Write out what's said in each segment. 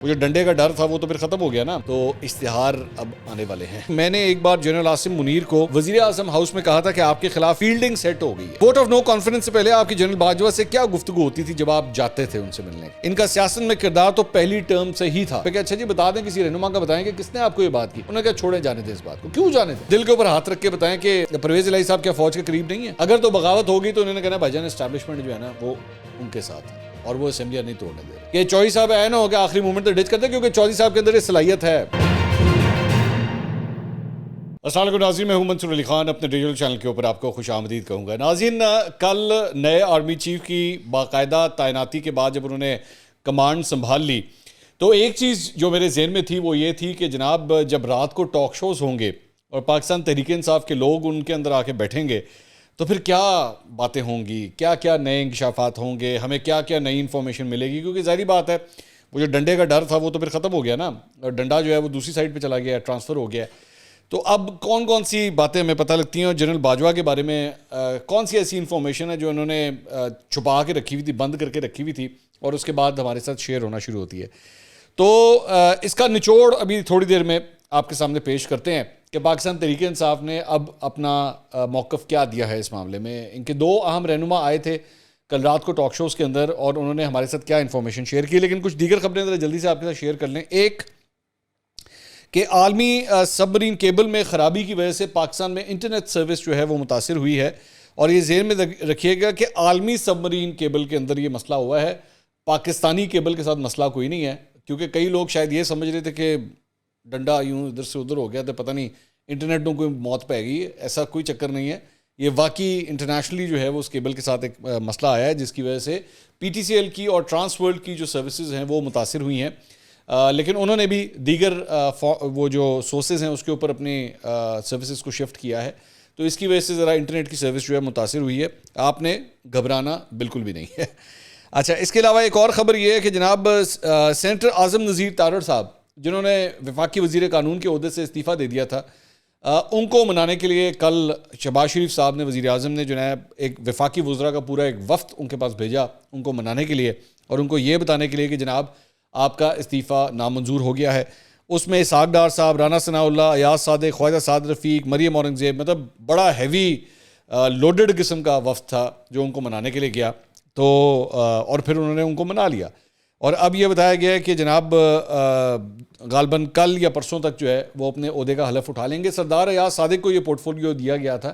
وہ جو ڈنڈے کا ڈر تھا وہ تو پھر ختم ہو گیا نا، تو اشتہار اب آنے والے ہیں۔ میں نے ایک بار جنرل عاصم منیر کو وزیر اعظم ہاؤس میں کہا تھا کہ آپ کے خلاف فیلڈنگ سیٹ ہو گئی ہے۔ ووٹ آف نو کانفیڈنس سے پہلے آپ کی جنرل باجوہ سے کیا گفتگو ہوتی تھی جب آپ جاتے تھے ان سے ملنے؟ ان کا سیاست میں کردار تو پہلی ٹرم سے ہی تھا۔ اچھا جی بتا دیں، کسی رہنما کا بتائیں کہ کس نے آپ کو یہ بات کی؟ انہوں نے کہا چھوڑے جانے تھے اس بات کو۔ کیوں جانے تھے؟ دل کے اوپر ہاتھ رکھ کے بتائیں کہ پرویز الہی صاحب کیا فوج کے قریب نہیں ہے؟ اگر تو بغاوت ہوگی تو انہوں نے کہنا بھائی جان اسٹیبلشمنٹ جو ہے نا وہ ان کے ساتھ ہے اور وہ اسمبلیاں نہیں توڑنے دے رہے۔ کہ چودھری صاحب آئے نہ ہو کہ آخری مومنٹ تو ڈچ کرتے کیونکہ چودھری صاحب کے اندر یہ صلاحیت ہے۔ السلام علیکم ناظرین، میں ہوں منصور علی خان، اپنے ڈیجیٹل چینل کے اوپر آپ کو خوش آمدید کہوں گا۔ ناظرین، کل نئے آرمی چیف کی باقاعدہ تعیناتی کے بعد جب انہوں نے کمانڈ سنبھال لی تو ایک چیز جو میرے ذہن میں تھی وہ یہ تھی کہ جناب جب رات کو ٹاک شوز ہوں گے اور پاکستان تحریک انصاف کے لوگ ان کے اندر آ کے بیٹھیں گے تو پھر کیا باتیں ہوں گی، کیا کیا نئے انکشافات ہوں گے، ہمیں کیا کیا نئی انفارمیشن ملے گی، کیونکہ ظاہری بات ہے وہ جو ڈنڈے کا ڈر تھا وہ تو پھر ختم ہو گیا نا، اور ڈنڈا جو ہے وہ دوسری سائڈ پہ چلا گیا ہے، ٹرانسفر ہو گیا ہے۔ تو اب کون کون سی باتیں ہمیں پتہ لگتی ہیں اور جنرل باجوہ کے بارے میں کون سی ایسی انفارمیشن ہے جو انہوں نے چھپا کے رکھی ہوئی تھی، بند کر کے رکھی ہوئی تھی اور اس کے بعد ہمارے ساتھ شیئر ہونا شروع ہوتی ہے۔ تو اس کا نچوڑ ابھی تھوڑی دیر میں آپ کے سامنے پیش کرتے ہیں کہ پاکستان تحریک انصاف نے اب اپنا موقف کیا دیا ہے اس معاملے میں۔ ان کے دو اہم رہنما آئے تھے کل رات کو ٹاک شوز کے اندر اور انہوں نے ہمارے ساتھ کیا انفارمیشن شیئر کی، لیکن کچھ دیگر خبریں ذرا جلدی سے آپ کے ساتھ شیئر کر لیں۔ ایک کہ عالمی سب مرین کیبل میں خرابی کی وجہ سے پاکستان میں انٹرنیٹ سروس جو ہے وہ متاثر ہوئی ہے، اور یہ ذہن میں رکھیے گا کہ عالمی سب مرین کیبل کے اندر یہ مسئلہ ہوا ہے، پاکستانی کیبل کے ساتھ مسئلہ کوئی نہیں ہے، کیونکہ کئی لوگ شاید یہ سمجھ رہے تھے کہ ڈنڈا یوں ادھر سے ادھر ہو گیا تو پتہ نہیں انٹرنیٹ میں کوئی موت پہ گئی، ایسا کوئی چکر نہیں ہے۔ یہ واقعی انٹرنیشنلی جو ہے وہ اس کیبل کے ساتھ ایک مسئلہ آیا ہے جس کی وجہ سے پی ٹی سی ایل کی اور ٹرانس ورلڈ کی جو سروسز ہیں وہ متاثر ہوئی ہیں، لیکن انہوں نے بھی دیگر وہ جو سورسز ہیں اس کے اوپر اپنی سروسز کو شفٹ کیا ہے، تو اس کی وجہ سے ذرا انٹرنیٹ کی سروس جو ہے متاثر ہوئی ہے، آپ نے گھبرانا بالکل بھی نہیں ہے۔ اچھا، اس کے علاوہ ایک اور خبر یہ ہے کہ جناب سینیٹر اعظم نذیر تارڑ صاحب جنہوں نے وفاقی وزیر قانون کے عہدے سے استعفیٰ دے دیا تھا، ان کو منانے کے لیے کل شہباز شریف صاحب نے، وزیر اعظم نے جناب ایک وفاقی وزراء کا پورا ایک وفد ان کے پاس بھیجا ان کو منانے کے لیے اور ان کو یہ بتانے کے لیے کہ جناب آپ کا استعفیٰ نامنظور ہو گیا ہے۔ اس میں اسحاق ڈار صاحب، رانا ثناء اللہ، ایاز صادق، خواجہ سعد رفیق، مریم اورنگزیب، مطلب بڑا ہیوی لوڈڈ قسم کا وفد تھا جو ان کو منانے کے لیے گیا، تو اور پھر انہوں نے ان کو منا لیا، اور اب یہ بتایا گیا ہے کہ جناب غالباً کل یا پرسوں تک جو ہے وہ اپنے عہدے کا حلف اٹھا لیں گے۔ سردار ایاز صادق کو یہ پورٹ فولیو دیا گیا تھا،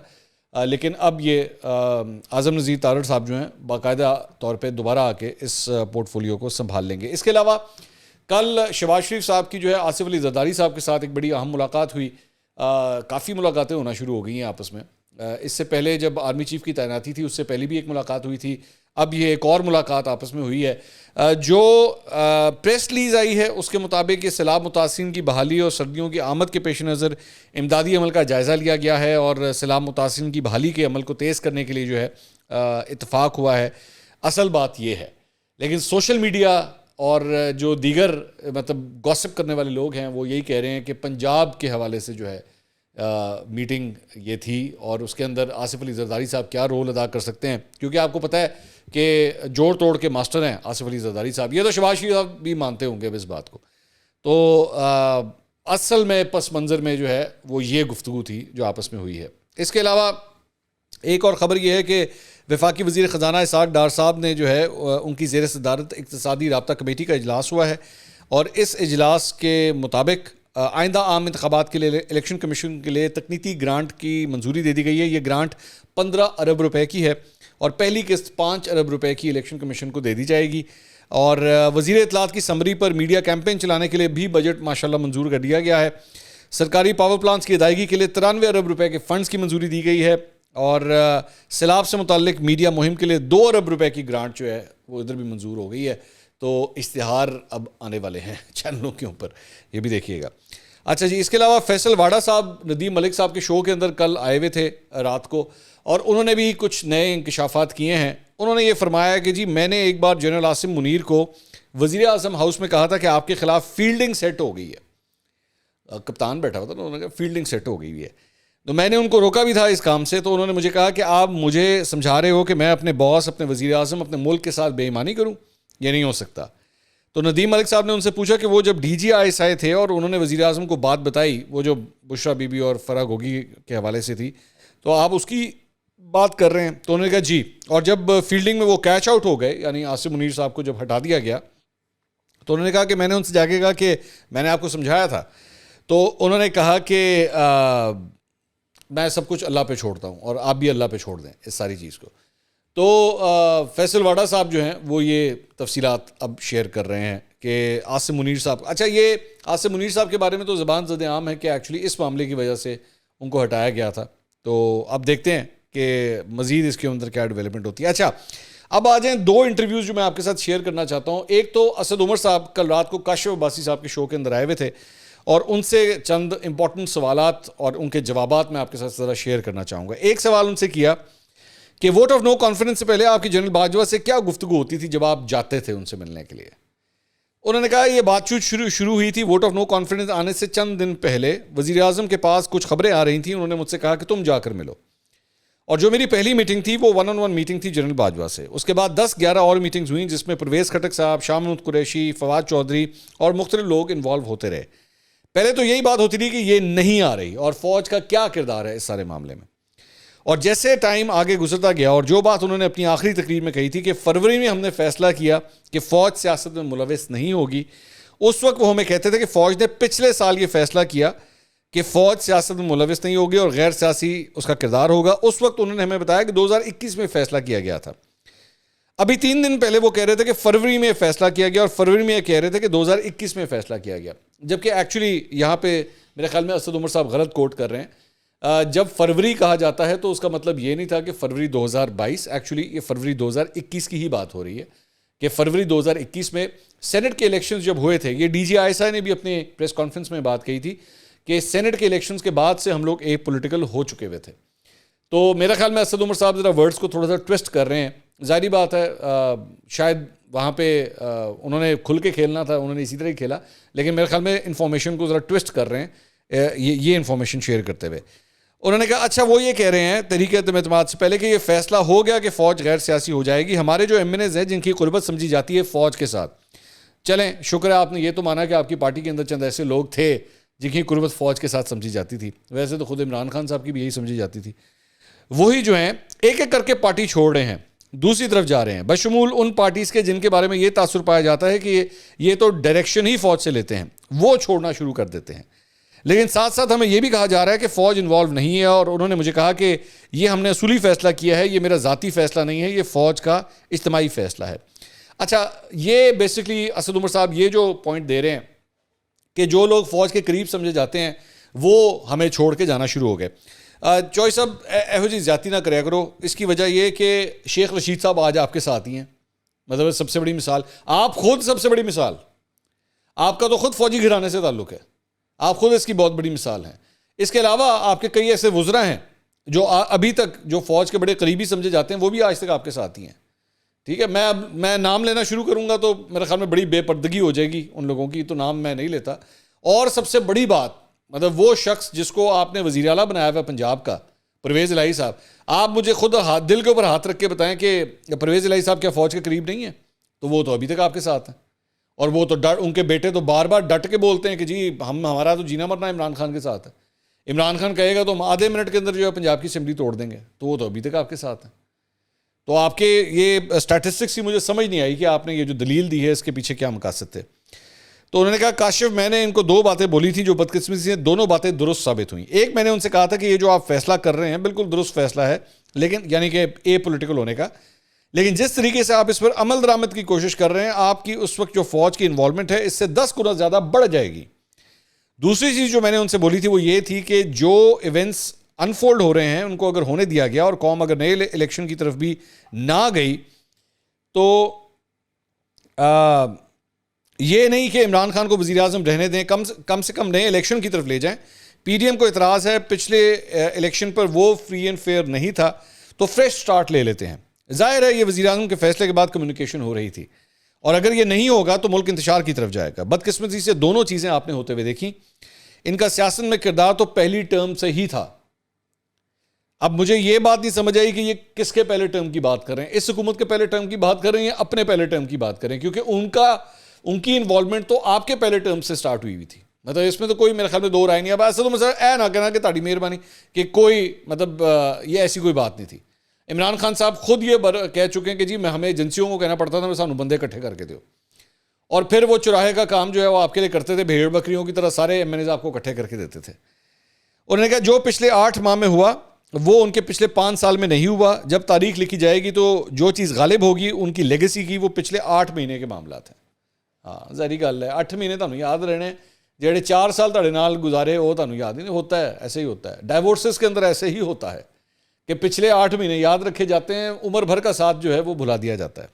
لیکن اب یہ اعظم نذیر تارڑ صاحب جو ہیں باقاعدہ طور پہ دوبارہ آ کے اس پورٹ فولیو کو سنبھال لیں گے۔ اس کے علاوہ کل شہباز شریف صاحب کی جو ہے آصف علی زرداری صاحب کے ساتھ ایک بڑی اہم ملاقات ہوئی، کافی ملاقاتیں ہونا شروع ہو گئی ہیں آپس میں۔ اس سے پہلے جب آرمی چیف کی تعیناتی تھی اس سے پہلے بھی ایک ملاقات ہوئی تھی، اب یہ ایک اور ملاقات آپس میں ہوئی ہے۔ جو پریس ریلیز آئی ہے اس کے مطابق یہ سیلاب متاثرین کی بحالی اور سردیوں کی آمد کے پیش نظر امدادی عمل کا جائزہ لیا گیا ہے اور سیلاب متاثرین کی بحالی کے عمل کو تیز کرنے کے لیے جو ہے اتفاق ہوا ہے۔ اصل بات یہ ہے، لیکن سوشل میڈیا اور جو دیگر مطلب گوسپ کرنے والے لوگ ہیں وہ یہی کہہ رہے ہیں کہ پنجاب کے حوالے سے جو ہے میٹنگ یہ تھی اور اس کے اندر آصف علی زرداری صاحب کیا رول ادا کر سکتے ہیں، کیونکہ آپ کو پتہ ہے کہ جوڑ توڑ کے ماسٹر ہیں آصف علی زرداری صاحب، یہ تو شہباز شریف صاحب بھی مانتے ہوں گے اس بات کو۔ تو اصل میں پس منظر میں جو ہے وہ یہ گفتگو تھی جو آپس میں ہوئی ہے۔ اس کے علاوہ ایک اور خبر یہ ہے کہ وفاقی وزیر خزانہ اسحاق ڈار صاحب نے جو ہے ان کی زیر صدارت اقتصادی رابطہ کمیٹی کا اجلاس ہوا ہے، اور اس اجلاس کے مطابق آئندہ عام انتخابات کے لیے الیکشن کمیشن کے لیے تکنیکی گرانٹ کی منظوری دے دی گئی ہے۔ یہ گرانٹ 15 ارب روپے کی ہے اور پہلی قسط 5 ارب روپے کی الیکشن کمیشن کو دے دی جائے گی، اور وزیر اطلاعات کی سمری پر میڈیا کیمپین چلانے کے لیے بھی بجٹ ماشاءاللہ منظور کر دیا گیا ہے۔ سرکاری پاور پلانٹس کی ادائیگی کے لیے 93 ارب روپے کے فنڈز کی منظوری دی گئی ہے، اور سیلاب سے متعلق میڈیا مہم کے لیے 2 ارب روپے کی گرانٹ جو ہے وہ ادھر بھی منظور ہو گئی ہے۔ تو اشتہار اب آنے والے ہیں چینلوں کے اوپر، یہ بھی دیکھیے گا۔ اچھا جی، اس کے علاوہ فیصل واڈا صاحب ندیم ملک صاحب کے شو کے اندر کل آئے ہوئے تھے رات کو، اور انہوں نے بھی کچھ نئے انکشافات کیے ہیں۔ انہوں نے یہ فرمایا کہ جی میں نے ایک بار جنرل عاصم منیر کو وزیر اعظم ہاؤس میں کہا تھا کہ آپ کے خلاف فیلڈنگ سیٹ ہو گئی ہے، کپتان بیٹھا ہوا تھا، انہوں نے کہا فیلڈنگ سیٹ ہو گئی ہے، تو میں نے ان کو روکا بھی تھا اس کام سے، تو انہوں نے مجھے کہا کہ آپ مجھے سمجھا رہے ہو کہ میں اپنے باس، اپنے وزیر اعظم، اپنے ملک کے ساتھ بے ایمانی کروں، یہ نہیں ہو سکتا۔ تو ندیم ملک صاحب نے ان سے پوچھا کہ وہ جب D G I S I تھے اور انہوں نے وزیر اعظم کو بات بتائی، وہ جو بشرا بی بی اور فرح گوگی کے حوالے سے تھی، تو آپ اس کی بات کر رہے ہیں؟ تو انہوں نے کہا جی. اور جب فیلڈنگ میں وہ کیچ آؤٹ ہو گئے، یعنی عاصم منیر صاحب کو جب ہٹا دیا گیا، تو انہوں نے کہا کہ میں نے ان سے جا کے کہا کہ میں نے آپ کو سمجھایا تھا. تو انہوں نے کہا کہ میں سب کچھ اللہ پہ چھوڑتا ہوں اور آپ بھی اللہ پہ چھوڑ دیں اس ساری چیز کو. تو فیصل واڈا صاحب جو ہیں وہ یہ تفصیلات اب شیئر کر رہے ہیں کہ عاصم منیر صاحب، اچھا یہ عاصم منیر صاحب کے بارے میں تو زبان زد عام ہے کہ ایکچولی اس معاملے کی وجہ سے ان کو ہٹایا گیا تھا. تو اب دیکھتے ہیں کہ مزید اس کے اندر کیا ڈیولپمنٹ ہوتی ہے. اچھا اب آ جائیں دو انٹرویوز جو میں آپ کے ساتھ شیئر کرنا چاہتا ہوں. ایک تو اسد عمر صاحب کل رات کو کاشف عباسی صاحب کے شو کے اندر آئے ہوئے تھے اور ان سے چند امپورٹنٹ سوالات اور ان کے جوابات میں آپ کے ساتھ ذرا شیئر کرنا چاہوں گا. ایک سوال ان سے کیا کہ ووٹ آف نو کانفیڈنس سے پہلے آپ کی جنرل باجوہ سے کیا گفتگو ہوتی تھی جب آپ جاتے تھے ان سے ملنے کے لیے؟ انہوں نے کہا یہ بات چیت شروع ہوئی تھی ووٹ آف نو کانفیڈنس آنے سے چند دن پہلے. وزیر اعظم کے پاس کچھ خبریں آ رہی تھیں، انہوں نے مجھ سے کہا کہ تم جا کر ملو. اور جو میری پہلی میٹنگ تھی وہ 1-on-1 میٹنگ تھی جنرل باجوہ سے. اس کے بعد 10-11 اور میٹنگز ہوئیں جس میں پرویز خٹک صاحب، شاہ محمود قریشی، فواد چودھری اور مختلف لوگ انوالو ہوتے رہے. پہلے تو یہی بات ہوتی تھی کہ یہ نہیں آ رہی اور فوج کا کیا کردار ہے اس سارے معاملے میں. اور جیسے ٹائم آگے گزرتا گیا اور جو بات انہوں نے اپنی آخری تقریر میں کہی تھی کہ فروری میں ہم نے فیصلہ کیا کہ فوج سیاست میں ملوث نہیں ہوگی، اس وقت وہ ہمیں کہتے تھے کہ فوج نے پچھلے سال یہ فیصلہ کیا کہ فوج سیاست میں ملوث نہیں ہوگی اور غیر سیاسی اس کا کردار ہوگا. اس وقت انہوں نے ہمیں بتایا کہ 2021 میں فیصلہ کیا گیا تھا. ابھی 3 دن پہلے وہ کہہ رہے تھے کہ فروری میں فیصلہ کیا گیا اور فروری میں یہ کہہ رہے تھے کہ 2021 میں فیصلہ کیا گیا، جبکہ ایکچولی یہاں پہ میرے خیال میں اسد عمر صاحب غلط کوٹ کر رہے ہیں. جب فروری کہا جاتا ہے تو اس کا مطلب یہ نہیں تھا کہ فروری 2022، ایکچولی یہ فروری 2021 کی ہی بات ہو رہی ہے کہ فروری 2021 میں سینٹ کے الیکشنز جب ہوئے تھے. یہ D G I S I نے بھی اپنے پریس کانفرنس میں بات کہی تھی کہ سینٹ کے الیکشنز کے بعد سے ہم لوگ ایک پولیٹیکل ہو چکے ہوئے تھے. تو میرا خیال میں اسد عمر صاحب ذرا ورڈز کو تھوڑا سا ٹویسٹ کر رہے ہیں. ظاہری بات ہے شاید وہاں پہ انہوں نے کھل کے کھیلنا تھا، انہوں نے اسی طرح ہی کھیلا، لیکن میرے خیال میں انفارمیشن کو ذرا ٹویسٹ کر رہے ہیں یہ انفارمیشن شیئر کرتے ہوئے. انہوں نے کہا اچھا وہ یہ کہہ رہے ہیں تحریک عدم اعتماد سے پہلے کہ یہ فیصلہ ہو گیا کہ فوج غیر سیاسی ہو جائے گی. ہمارے جو ایم این ایز ہیں جن کی قربت سمجھی جاتی ہے فوج کے ساتھ، چلیں شکر ہے آپ نے یہ تو مانا کہ آپ کی پارٹی کے اندر چند ایسے لوگ تھے جن کی قربت فوج کے ساتھ سمجھی جاتی تھی. ویسے تو خود عمران خان صاحب کی بھی یہی سمجھی جاتی تھی. وہی جو ہیں ایک ایک کر کے پارٹی چھوڑ رہے ہیں، دوسری طرف جا رہے ہیں، بشمول ان پارٹیز کے جن کے بارے میں یہ تاثر پایا جاتا ہے کہ یہ تو ڈائریکشن ہی فوج سے لیتے ہیں، وہ چھوڑنا شروع کر دیتے ہیں. لیکن ساتھ ساتھ ہمیں یہ بھی کہا جا رہا ہے کہ فوج انوالو نہیں ہے. اور انہوں نے مجھے کہا کہ یہ ہم نے اصولی فیصلہ کیا ہے، یہ میرا ذاتی فیصلہ نہیں ہے، یہ فوج کا اجتماعی فیصلہ ہے. اچھا یہ بیسکلی اسد عمر صاحب یہ جو پوائنٹ دے رہے ہیں کہ جو لوگ فوج کے قریب سمجھے جاتے ہیں وہ ہمیں چھوڑ کے جانا شروع ہو گئے. چوئی صاحب ایہو جی زیادتی نہ کریا کرو. اس کی وجہ یہ کہ شیخ رشید صاحب آج آپ کے ساتھ ہی ہیں، مطلب سب سے بڑی مثال آپ خود، سب سے بڑی مثال آپ کا تو خود فوجی گھرانے سے تعلق ہے، آپ خود اس کی بہت بڑی مثال ہیں. اس کے علاوہ آپ کے کئی ایسے وزراء ہیں جو ابھی تک جو فوج کے بڑے قریبی سمجھے جاتے ہیں وہ بھی آج تک آپ کے ساتھ ہی ہیں. ٹھیک ہے، میں نام لینا شروع کروں گا تو میرے خیال میں بڑی بے پردگی ہو جائے گی ان لوگوں کی، تو نام میں نہیں لیتا. اور سب سے بڑی بات مطلب وہ شخص جس کو آپ نے وزیر اعلیٰ بنایا ہوا پنجاب کا، پرویز الہی صاحب، آپ مجھے خود دل کے اوپر ہاتھ رکھ کے بتائیں کہ پرویز الہی صاحب کیا فوج کے قریب نہیں ہیں؟ تو وہ تو ابھی تک آپ کے ساتھ ہیں. اور وہ تو ان کے بیٹے تو بار بار ڈٹ کے بولتے ہیں کہ جی ہمارا تو جینا مرنا عمران خان کے ساتھ ہے. عمران خان کہے گا تو ہم آدھے منٹ کے اندر جو ہے پنجاب کی اسمبلی توڑ دیں گے. تو وہ تو ابھی تک آپ کے ساتھ ہیں. تو آپ کے یہ اسٹیٹسٹکس ہی مجھے سمجھ نہیں آئی کہ آپ نے یہ جو دلیل دی ہے اس کے پیچھے کیا مقاصد تھے. تو انہوں نے کہا کاشف میں نے ان کو 2 باتیں بولی تھی جو بدقسمتی سے دونوں باتیں درست ثابت ہوئیں. ایک میں نے ان سے کہا تھا کہ یہ جو آپ فیصلہ کر رہے ہیں بالکل درست فیصلہ ہے، لیکن یعنی کہ اے پولیٹیکل ہونے کا، لیکن جس طریقے سے آپ اس پر عمل درآمد کی کوشش کر رہے ہیں آپ کی اس وقت جو فوج کی انوالومنٹ ہے اس سے 10 گنا زیادہ بڑھ جائے گی. دوسری چیز جو میں نے ان سے بولی تھی وہ یہ تھی کہ جو ایونٹس انفولڈ ہو رہے ہیں ان کو اگر ہونے دیا گیا اور قوم اگر نئے الیکشن کی طرف بھی نہ گئی تو یہ نہیں کہ عمران خان کو وزیر اعظم رہنے دیں، کم سے کم نئے الیکشن کی طرف لے جائیں. پی ڈی ایم کو اعتراض ہے پچھلے الیکشن پر وہ فری اینڈ فیئر نہیں تھا تو فریش سٹارٹ لے لیتے ہیں. ظاہر ہے یہ وزیر اعظم کے فیصلے کے بعد کمیونیکیشن ہو رہی تھی اور اگر یہ نہیں ہوگا تو ملک انتشار کی طرف جائے گا. بدقسمتی سے دونوں چیزیں آپ نے ہوتے ہوئے دیکھی. ان کا سیاست میں کردار تو پہلی ٹرم سے ہی تھا. اب مجھے یہ بات نہیں سمجھ آئی کہ یہ کس کے پہلے ٹرم کی بات کر رہے ہیں، اس حکومت کے پہلے ٹرم کی بات کر رہے ہیں یا اپنے پہلے ٹرم کی بات کر رہے ہیں، کیونکہ ان کی انوالومنٹ تو آپ کے پہلے ٹرم سے سٹارٹ ہوئی تھی. مطلب اس میں تو کوئی میرے خیال میں دو رائے نہیں. اب ایسا تو مطلب اے نہ کہنا کہ تہاڈی مہربانی کہ کوئی مطلب یہ ایسی کوئی بات نہیں تھی. عمران خان صاحب خود یہ کہہ چکے ہیں کہ جی ہمیں ایجنسیوں کو کہنا پڑتا تھا سانو بندے اکٹھے کر کے دو, اور پھر وہ چراہے کا کام جو ہے وہ آپ کے لیے کرتے تھے, بھیڑ بکریوں کی طرح سارے ایم این ایز آپ کو اکٹھے کر کے دیتے تھے. انہوں نے کہا جو پچھلے 8 ماہ میں ہوا وہ ان کے پچھلے 5 سال میں نہیں ہوا. جب تاریخ لکھی جائے گی تو جو چیز غالب ہوگی ان کی لیگیسی کی وہ پچھلے 8 مہینے کے معاملات ہیں. ہاں ظاہری گل ہے 8 مہینے تمہیں یاد رہنے, جہے 4 سال تہاڈے نال گزارے وہ تمہیں یاد نہیں ہوتا ہے. ایسے ہی ہوتا ہے ڈائیورسز کے اندر, ایسے ہی ہوتا ہے کہ پچھلے 8 مہینے یاد رکھے جاتے ہیں, عمر بھر کا ساتھ جو ہے وہ بھلا دیا جاتا ہے.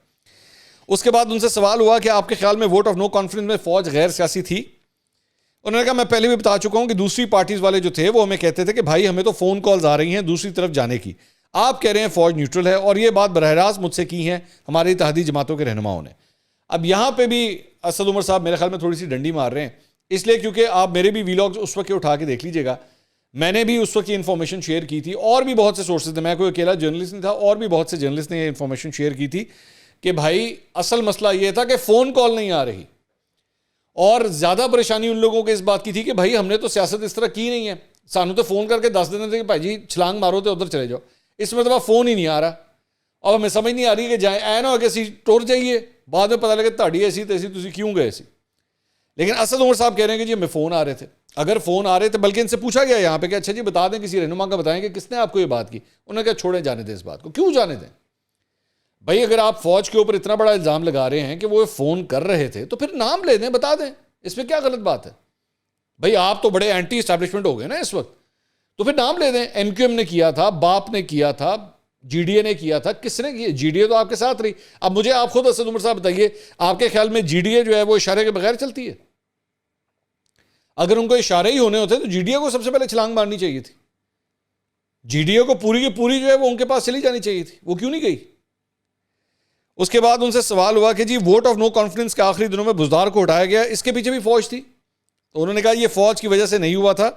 اس کے بعد ان سے سوال ہوا کہ آپ کے خیال میں ووٹ آف نو کانفیڈنس میں فوج غیر سیاسی تھی. انہوں نے کہا میں پہلے بھی بتا چکا ہوں کہ دوسری پارٹیز والے جو تھے وہ ہمیں کہتے تھے کہ بھائی ہمیں تو فون کالز آ رہی ہیں دوسری طرف جانے کی, آپ کہہ رہے ہیں فوج نیوٹرل ہے, اور یہ بات براہ راست مجھ سے کی ہیں ہمارے اتحادی جماعتوں کے رہنماؤں نے. اب یہاں پہ بھی اسد عمر صاحب میرے خیال میں تھوڑی سی ڈنڈی مار رہے ہیں, اس لیے کیونکہ آپ میرے بھی ویلاگز اس وقت کے اٹھا کے دیکھ لیجئے گا, میں نے بھی اس وقت کی انفارمیشن شیئر کی تھی, اور بھی بہت سے سورسز تھے, میں کوئی اکیلا جرنلسٹ نہیں تھا, اور بھی بہت سے جرنلسٹ نے یہ انفارمیشن شیئر کی تھی کہ بھائی اصل مسئلہ یہ تھا کہ فون کال نہیں آ رہی, اور زیادہ پریشانی ان لوگوں کو اس بات کی تھی کہ بھائی ہم نے تو سیاست اس طرح کی نہیں ہے, سانو تو فون کر کے 10 دیتے تھے کہ بھائی جی چھلانگ مارو تو ادھر چلے جاؤ. اس مرتبہ فون ہی نہیں آ رہا, اور ہمیں سمجھ نہیں آ رہی کہ جائیں اے نہ ہو کہ اسی ٹور جائیے, بعد میں پتہ لگے تہاڈی ایسی تیسی تسی کیوں گئے سی. لیکن اسد عمر صاحب کہہ رہے ہیں کہ جی ہمیں فون آ رہے تھے. اگر فون آ رہے تھے, بلکہ ان سے پوچھا گیا یہاں پہ کہ اچھا جی بتا دیں کسی رہنما کا بتائیں کہ کس نے آپ کو یہ بات کی. انہوں نے کہا چھوڑیں جانے دیں اس بات کو. کیوں جانے دیں بھائی؟ اگر آپ فوج کے اوپر اتنا بڑا الزام لگا رہے ہیں کہ وہ فون کر رہے تھے تو پھر نام لے دیں, بتا دیں, اس میں کیا غلط بات ہے بھائی؟ آپ تو بڑے اینٹی اسٹیبلشمنٹ ہو گئے نا اس وقت, تو پھر نام لے دیں. ایم کیو ایم نے کیا تھا, باپ نے کیا تھا, جی ڈی اے نے کیا تھا, کس نے کیا؟ جی ڈی اے تو آپ کے ساتھ رہی. اب مجھے آپ خود اسد عمر صاحب بتائیے, آپ کے خیال میں جی ڈی اے جو ہے وہ اشارے کے بغیر چلتی ہے؟ اگر ان کو اشارے ہی ہونے ہوتے تو جی ڈی اے کو سب سے پہلے چھلانگ مارنی چاہیے تھی. جی ڈی اے کو پوری کی پوری جو ہے وہ ان کے پاس چلی جانی چاہیے تھی, وہ کیوں نہیں گئی؟ اس کے بعد ان سے سوال ہوا کہ جی ووٹ آف نو کانفیڈنس کے آخری دنوں میں بزدار کو ہٹایا گیا, اس کے پیچھے بھی فوج تھی. تو انہوں نے کہا یہ فوج کی وجہ سے نہیں ہوا تھا,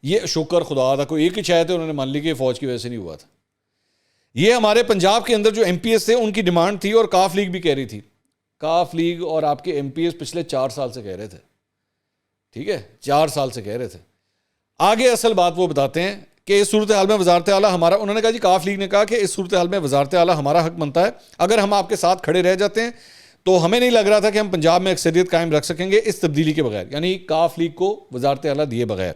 یہ شکر خدا تھا کوئی ایک ہی شاید ہے انہوں نے مان لی کہ فوج کی وجہ سے نہیں ہوا تھا. یہ ہمارے پنجاب کے اندر جو ایم پی ایس تھے ان کی ڈیمانڈ تھی, اور کاف لیگ بھی کہہ رہی تھی. کاف لیگ اور آپ کے ایم پی ایس پچھلے 4 سال سے کہہ رہے تھے, ٹھیک ہے 4 سال سے کہہ رہے تھے. آگے اصل بات وہ بتاتے ہیں کہ اس صورتحال میں وزارت اعلیٰ ہمارا, انہوں نے کہا جی کاف لیگ نے کہا کہ اس صورتحال میں وزارت اعلیٰ ہمارا حق بنتا ہے, اگر ہم آپ کے ساتھ کھڑے رہ جاتے ہیں تو ہمیں نہیں لگ رہا تھا کہ ہم پنجاب میں اکثریت قائم رکھ سکیں گے اس تبدیلی کے بغیر, یعنی کاف لیگ کو وزارت اعلیٰ دیے بغیر.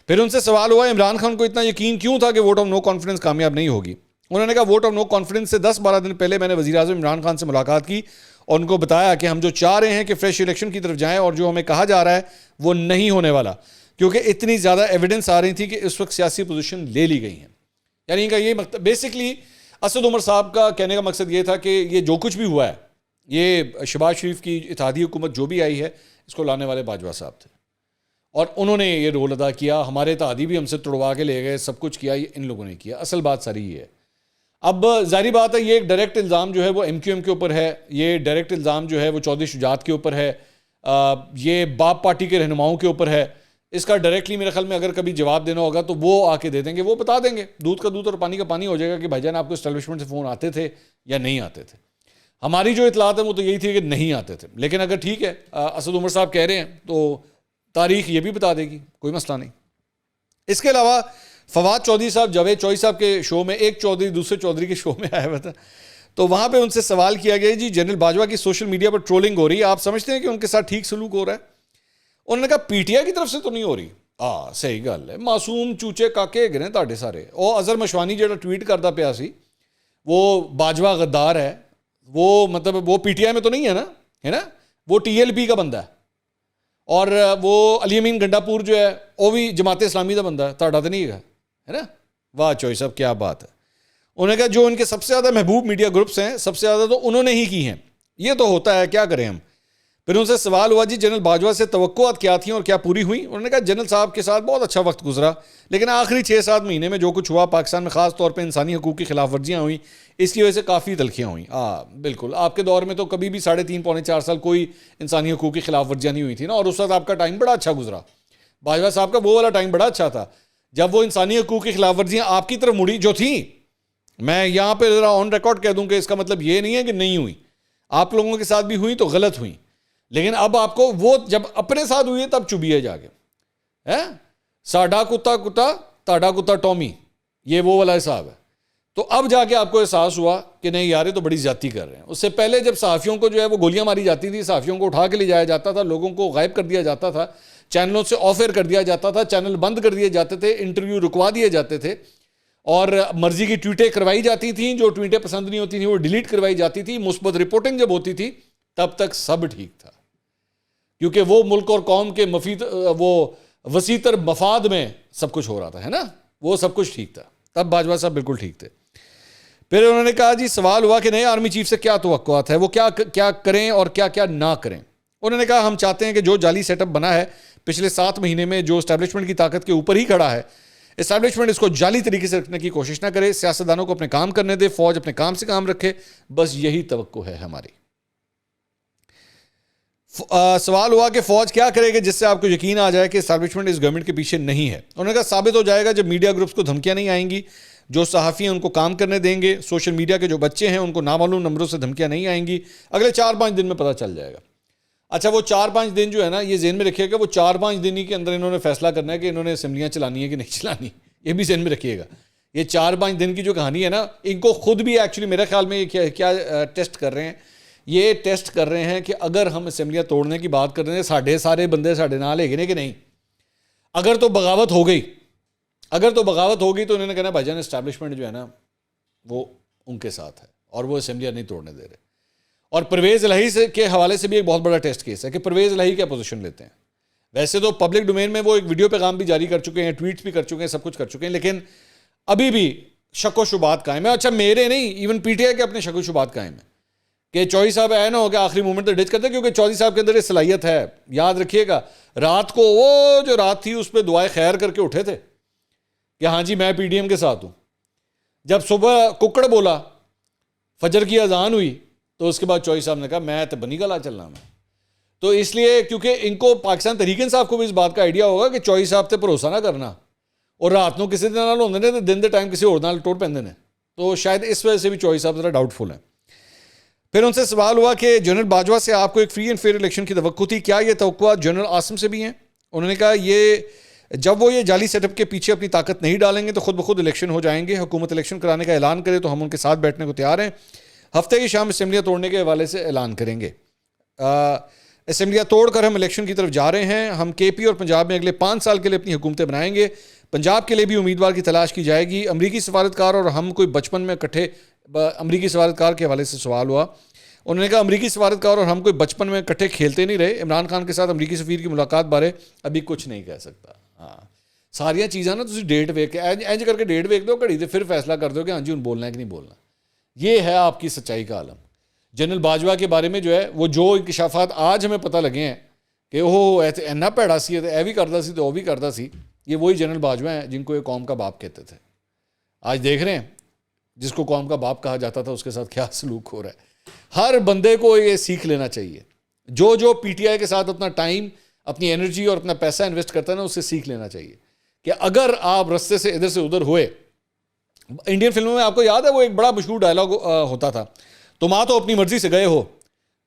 پھر ان سے سوال ہوا عمران خان کو اتنا یقین کیوں تھا کہ ووٹ آف نو کانفیڈنس کامیاب نہیں ہوگی. انہوں نے کہا ووٹ آف نو کانفیڈنس سے 10-12 دن پہلے میں نے وزیر اعظم عمران خان سے ملاقات کی اور ان کو بتایا کہ ہم جو چاہ رہے ہیں کہ فریش الیکشن کی طرف جائیں, اور جو ہمیں کہا جا رہا ہے وہ نہیں ہونے والا, کیونکہ اتنی زیادہ ایویڈنس آ رہی تھی کہ اس وقت سیاسی پوزیشن لے لی گئی ہیں. یعنی ان کا یہ بیسکلی اسد عمر صاحب کا کہنے کا مقصد یہ تھا کہ یہ جو کچھ بھی ہوا ہے, یہ شہباز شریف کی اتحادی حکومت جو بھی آئی ہے اس کو لانے والے باجوہ صاحب تھے, اور انہوں نے یہ رول ادا کیا. ہمارے اتحادی بھی ہم سے تڑوا کے لے گئے, سب کچھ کیا, یہ ان لوگوں نے کیا. اصل بات ساری یہ ہے. اب ظاہری بات ہے یہ ایک ڈائریکٹ الزام جو ہے وہ ایم کیو ایم کے اوپر ہے, یہ ڈائریکٹ الزام جو ہے وہ چودھری شجاعت کے اوپر ہے, یہ باپ پارٹی کے رہنماؤں کے اوپر ہے. اس کا ڈائریکٹلی میرے خیال میں اگر کبھی جواب دینا ہوگا تو وہ آ کے دے دیں گے, وہ بتا دیں گے, دودھ کا دودھ اور پانی کا پانی ہو جائے گا کہ بھائی جان آپ کو اسٹیبلشمنٹ سے فون آتے تھے یا نہیں آتے تھے. ہماری جو اطلاعات ہیں وہ تو یہی تھی کہ نہیں آتے تھے, لیکن اگر ٹھیک ہے اسد عمر صاحب کہہ رہے ہیں تو تاریخ یہ بھی بتا دے گی, کوئی مسئلہ نہیں. اس کے علاوہ فواد چودھری صاحب جاوید چوہدری صاحب کے شو میں, ایک چودھری دوسرے چودھری کے شو میں آیا ہوا تھا, تو وہاں پہ ان سے سوال کیا گیا جی جنرل باجوہ کی سوشل میڈیا پر ٹرولنگ ہو رہی ہے, آپ سمجھتے ہیں کہ ان کے ساتھ ٹھیک سلوک ہو رہا ہے؟ انہوں نے کہا پی ٹی آئی کی طرف سے تو نہیں ہو رہی. صحیح گل ہے, معصوم چوچے کاکے گنے تاڑے سارے. او اظہر مشوانی جڑا ٹویٹ کرتا پیا سی وہ باجوہ غدار ہے, وہ مطلب وہ پی ٹی آئی میں تو نہیں ہے نا, ہے نا, وہ ٹی ایل پی کا بندہ ہے, اور وہ علی امین گنڈا پور جو ہے وہ بھی جماعت اسلامی کا بندہ ہے, تاڑا تو نہیں ہے نا. واہ چوئی صاحب کیا بات ہے. انہوں نے کہا جو ان کے سب سے زیادہ محبوب میڈیا گروپس ہیں سب سے زیادہ تو انہوں نے ہی کی ہیں, یہ تو ہوتا ہے, کیا کریں ہم. پھر ان سے سوال ہوا جی جنرل باجوہ سے توقعات کیا تھیں اور کیا پوری ہوئیں؟ انہوں نے کہا جنرل صاحب کے ساتھ بہت اچھا وقت گزرا, لیکن آخری 6-7 مہینے میں جو کچھ ہوا پاکستان میں خاص طور پہ انسانی حقوق کی خلاف ورزیاں ہوئیں, اس کی وجہ سے کافی تلخیاں ہوئیں. بالکل, آپ کے دور میں تو کبھی بھی 3.5-4 سال کوئی انسانی حقوق کی خلاف ورزیاں نہیں ہوئی تھی نا, اور اس وقت آپ کا ٹائم بڑا اچھا گزرا. باجوہ صاحب کا وہ والا ٹائم بڑا اچھا تھا جب وہ انسانی حقوق کی خلاف ورزیاں آپ کی طرف مڑی جو تھیں. میں یہاں پہ ذرا آن ریکارڈ کہہ دوں کہ اس کا مطلب یہ نہیں ہے کہ نہیں ہوئی, آپ لوگوں کے ساتھ بھی ہوئی تو غلط ہوئی, لیکن اب آپ کو وہ جب اپنے ساتھ ہوئی ہے تب چبھی ہے جا کے, ساڈا کتا کتا تاڈا کتا ٹامی, یہ وہ والا حساب ہے. تو اب جا کے آپ کو احساس ہوا کہ نہیں یار یہ تو بڑی زیادتی کر رہے ہیں. اس سے پہلے جب صحافیوں کو جو ہے وہ گولیاں ماری جاتی تھی, صحافیوں کو اٹھا کے لے جایا جاتا تھا, لوگوں کو غائب کر دیا جاتا تھا, چینلوں سے آف ایئر کر دیا جاتا تھا, چینل بند کر دیے جاتے تھے, انٹرویو رکوا دیے جاتے تھے, اور مرضی کی ٹویٹیں کروائی جاتی تھیں, جو ٹویٹیں پسند نہیں ہوتی تھیں وہ ڈیلیٹ کروائی جاتی تھی, مثبت رپورٹنگ جب ہوتی تھی تب تک سب ٹھیک تھا, کیونکہ وہ ملک اور قوم کے وہ وسیع تر مفاد میں سب کچھ ہو رہا تھا, ہے نا, وہ سب کچھ ٹھیک تھا. تب باجوہ صاحب بالکل ٹھیک تھے. پھر انہوں نے کہا جی سوال ہوا کہ نئے آرمی چیف سے کیا توقعات ہے, وہ کیا کریں اور کیا نہ کریں. انہوں نے کہا ہم چاہتے ہیں کہ جو جعلی سیٹ اپ بنا ہے پچھلے 7 مہینے میں, جو اسٹیبلشمنٹ کی طاقت کے اوپر ہی کھڑا ہے, اسٹیبلشمنٹ اس کو جعلی طریقے سے رکھنے کی کوشش نہ کرے, سیاستدانوں کو اپنے کام کرنے دے, فوج اپنے کام سے کام رکھے, بس یہی توقع ہے ہماری. سوال ہوا کہ فوج کیا کرے گی جس سے آپ کو یقین آ جائے کہ اسٹیبلشمنٹ اس گورنمنٹ کے پیچھے نہیں ہے. انہوں نے کہا ثابت ہو جائے گا جب میڈیا گروپس کو دھمکیاں نہیں آئیں گی, جو صحافی ہیں ان کو کام کرنے دیں گے, سوشل میڈیا کے جو بچے ہیں ان کو نامعلوم نمبروں سے دھمکیاں نہیں آئیں گی. اگلے 4-5 دن میں پتہ چل جائے گا. اچھا وہ 4-5 دن جو ہے نا, یہ ذہن میں رکھیے گا, وہ 4-5 دن ہی کے اندر انہوں نے فیصلہ کرنا ہے کہ انہوں نے اسمبلیاں چلانی ہے کہ نہیں چلانی, یہ بھی ذہن میں رکھیے گا. یہ 4-5 دن کی جو کہانی ہے نا, ان کو خود بھی ایکچولی میرے خیال میں یہ کیا ٹیسٹ کر رہے ہیں, یہ ٹیسٹ کر رہے ہیں کہ اگر ہم اسمبلیاں توڑنے کی بات کر رہے ہیں, سارے بندے ساڈے نال ہے کہ نہیں, اگر تو بغاوت ہو گئی تو انہوں نے کہنا بھائی جان اسٹیبلشمنٹ جو ہے نا وہ ان کے ساتھ ہے اور وہ اسمبلیاں نہیں توڑنے دے رہے. اور پرویز الہی کے حوالے سے بھی ایک بہت بڑا ٹیسٹ کیس ہے کہ پرویز الہی کیا پوزیشن لیتے ہیں. ویسے تو پبلک ڈومین میں وہ ایک ویڈیو پیغام بھی جاری کر چکے ہیں, ٹویٹس بھی کر چکے ہیں, سب کچھ کر چکے ہیں, لیکن ابھی بھی شک و شبہات قائم ہے. اچھا میرے نہیں, ایون پی ٹی آئی کے اپنے شک و شبہات قائم ہیں کہ چودھری صاحب نہ ہو کہ آخری مومنٹ تک ڈچ کرتے, کیونکہ چودھری صاحب کے اندر یہ صلاحیت ہے. یاد رکھیے گا رات کو وہ جو رات تھی اس پہ دعائے خیر کر کے اٹھے تھے کہ ہاں جی میں پی ڈی ایم کے ساتھ ہوں. جب صبح ککڑ بولا, فجر کی اذان ہوئی, تو اس کے بعد چودھری صاحب نے کہا میں تو بنی گلا چلنا میں. تو اس لیے کیونکہ ان کو پاکستان تحریک انصاف کو بھی اس بات کا آئیڈیا ہوگا کہ چودھری صاحب تے بھروسہ نہ کرنا, اور رات کو کسی دن ہوندے نے, دن دے ٹائم کسی اور نال ٹوٹ پیندے نے. تو شاید اس وجہ سے بھی چودھری صاحب ذرا ڈاؤٹ فل ہیں. پھر ان سے سوال ہوا کہ جنرل باجوہ سے آپ کو ایک فری اینڈ فیئر الیکشن کی توقع تھی, کیا یہ توقع جنرل عاصم سے بھی ہیں؟ انہوں نے کہا جب وہ یہ جعلی سیٹ اپ کے پیچھے اپنی طاقت نہیں ڈالیں گے تو خود بخود الیکشن ہو جائیں گے. حکومت الیکشن کرانے کا اعلان کرے تو ہم ان کے ساتھ بیٹھنے کو تیار ہیں. ہفتے کی شام اسمبلیاں توڑنے کے حوالے سے اعلان کریں گے. اسمبلیاں توڑ کر ہم الیکشن کی طرف جا رہے ہیں. ہم کے پی اور پنجاب میں اگلے 5 سال کے لیے اپنی حکومتیں بنائیں گے. پنجاب کے لیے بھی امیدوار کی تلاش کی جائے گی. امریکی سفارتکار اور ہم کوئی بچپن میں اکٹھے, امریکی سفارتکار کے حوالے سے سوال ہوا. انہوں نے کہا امریکی سفارتکار اور ہم کوئی بچپن میں اکٹھے کھیلتے نہیں رہے. عمران خان کے ساتھ امریکی سفیر کی ملاقات بارے ابھی کچھ نہیں کہہ سکتا. ہاں ساریاں چیزاں نا تسی ڈیٹ ویکھ کے اینج کر کے ڈیٹ ویکھ دو گھڑی تے پھر فیصلہ کر دو کہ ہاں جی ان بولنا ہے کہ نہیں بولنا. یہ ہے آپ کی سچائی کا عالم. جنرل باجوہ کے بارے میں جو ہے وہ جو انکشافات آج ہمیں پتہ لگے ہیں کہ وہ اینا پیڑا سی اے بھی کرتا سی تو وہ بھی کرتا سی, یہ وہی جنرل باجوہ ہیں جن کو یہ قوم کا باپ کہتے تھے. آج دیکھ رہے ہیں جس کو قوم کا باپ کہا جاتا تھا اس کے ساتھ کیا سلوک ہو رہا ہے. ہر بندے کو یہ سیکھ لینا چاہیے. جو پی ٹی آئی کے ساتھ اپنا ٹائم, اپنی انرجی اور اپنا پیسہ انویسٹ کرتا ہے نا, اس سے سیکھ لینا چاہیے کہ اگر آپ رستے سے ادھر سے ادھر ہوئے. انڈین فلموں میں آپ کو یاد ہے وہ ایک بڑا مشہور ڈائلاگ ہوتا تھا, تم تو اپنی مرضی سے گئے ہو,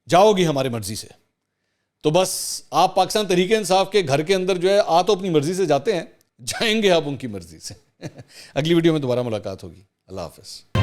جاؤ گی ہماری مرضی سے. تو بس آپ پاکستان تحریک انصاف کے گھر کے اندر جو ہے تو اپنی مرضی سے جاتے ہیں, جائیں گے آپ ان کی مرضی سے. اگلی ویڈیو میں دوبارہ ملاقات ہوگی. اللہ حافظ.